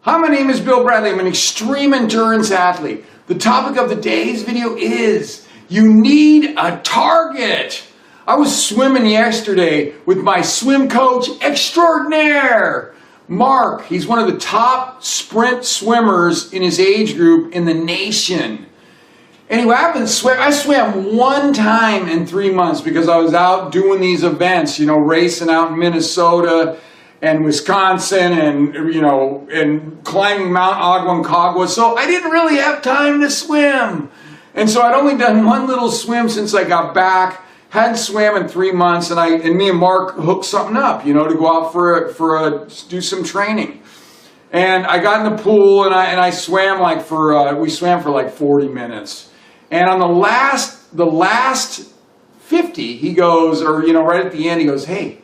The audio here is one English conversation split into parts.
Hi, my name is Bill Bradley. I'm an extreme endurance athlete. The topic of today's video is you need a target. I was swimming yesterday with my swim coach extraordinaire, Mark. He's one of the top sprint swimmers in his age group in the nation. Anyway, I swam one time in 3 months because I was out doing these events, racing out in Minnesota and Wisconsin and climbing Mount Aconcagua. So I didn't really have time to swim. And so I'd only done one little swim since I got back. Hadn't swam in 3 months, and me and Mark hooked something up, to go out do some training. And I got in the pool and I swam we swam for like 40 minutes. And on the last 50, he goes, right at the end, he goes, "Hey,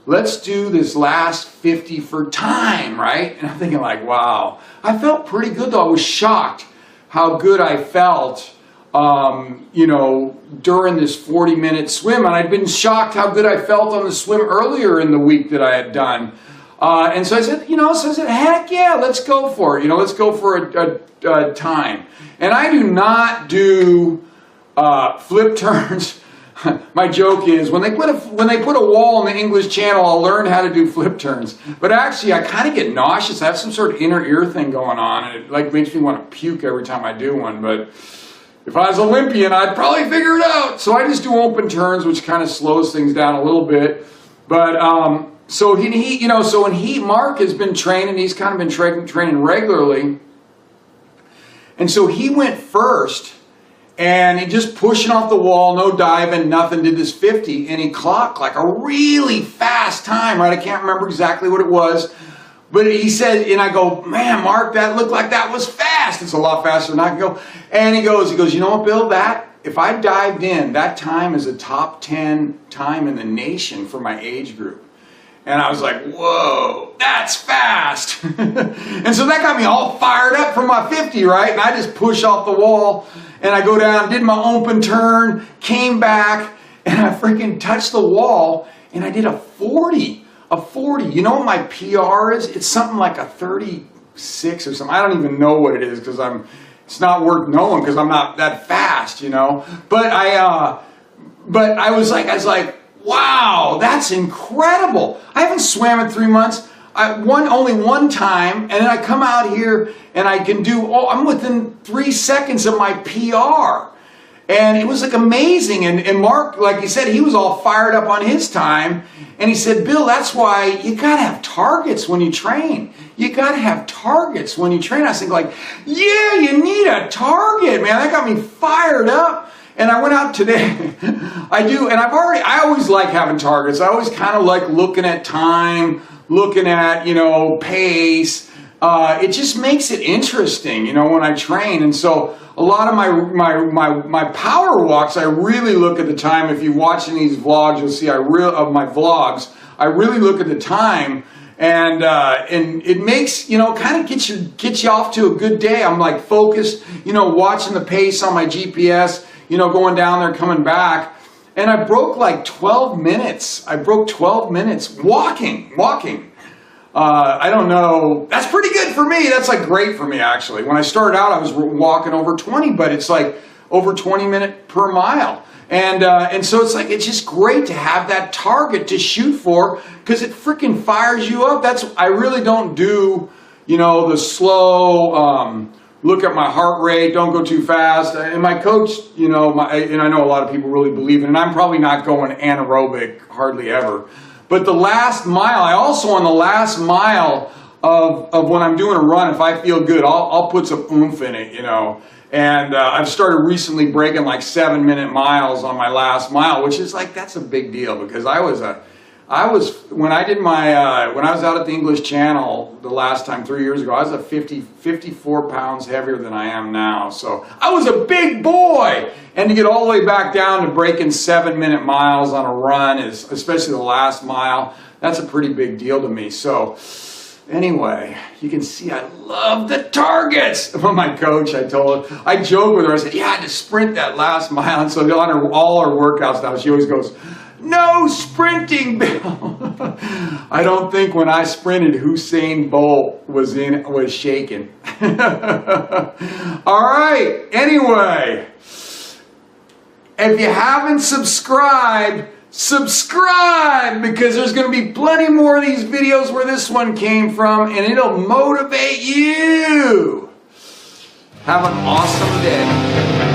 let's do this last 50 for time," right? And I'm thinking like, wow. I felt pretty good though. I was shocked how good I felt, during this 40-minute swim. And I'd been shocked how good I felt on the swim earlier in the week that I had done. And so I said, heck yeah, let's go for it. Let's go for a time. And I do not do flip turns. My joke is when they put a wall in the English Channel, I'll learn how to do flip turns. But actually, I kind of get nauseous. I have some sort of inner ear thing going on, and it makes me want to puke every time I do one. But if I was Olympian, I'd probably figure it out. So I just do open turns, which kind of slows things down a little bit. But Mark has been training. He's kind of been training regularly, and so he went first. And he just pushing off the wall, no diving, nothing, did this 50, and he clocked like a really fast time, right? I can't remember exactly what it was, but he said, and I go, "Man, Mark, that looked like that was fast." It's a lot faster than I can go. And he goes, "You know what, Bill, if I dived in, that time is a top 10 time in the nation for my age group." And I was like, whoa, that's fast. And so that got me all fired up for my 50, right? And I just push off the wall and I go down, did my open turn, came back, and I freaking touched the wall and I did a 40. A 40. You know what my PR is? It's something like a 36 or something. I don't even know what it is because it's not worth knowing because I'm not that fast, But I was like, wow, that's incredible. I haven't swam in 3 months. Only one time, and then I come out here and I can I'm within 3 seconds of my PR. And it was amazing. And Mark, like he said, he was all fired up on his time. And he said, "Bill, that's why you got to have targets when you train. You got to have targets when you train." I was thinking yeah, you need a target, man. That got me fired up. And I went out today. I do, and I always like having targets. I always kind of like looking at time, looking at, pace. It just makes it interesting, when I train. And so a lot of my power walks, I really look at the time. If you're watching these vlogs, you'll see of my vlogs, I really look at the time. And it makes, kind of gets you off to a good day. I'm focused, watching the pace on my GPS, going down there, coming back. And I broke 12 minutes. I broke 12 minutes walking. I don't know. That's pretty good for me. That's great for me, actually. When I started out, I was walking over 20, but it's over 20 minutes per mile. And so it's just great to have that target to shoot for because it freaking fires you up. I really don't do, the slow, look at my heart rate, don't go too fast. And my coach, and I know a lot of people really believe in it, and I'm probably not going anaerobic hardly ever. But the last mile, on the last mile of when I'm doing a run, if I feel good, I'll put some oomph in it, And I've started recently breaking 7-minute miles on my last mile, which is that's a big deal because when I was out at the English Channel the last time 3 years ago, I was 54 pounds heavier than I am now. So I was a big boy. And to get all the way back down to breaking 7-minute miles on a run, especially the last mile, that's a pretty big deal to me. So anyway, you can see I love the targets. Well, my coach, I joked with her, I said, "Yeah, I had to sprint that last mile." And so on all our workouts now, she always goes, No sprinting, Bill. I don't think when I sprinted, Usain Bolt was shaking. All right. Anyway, if you haven't subscribed, subscribe, because there's going to be plenty more of these videos where this one came from, and it'll motivate you. Have an awesome day.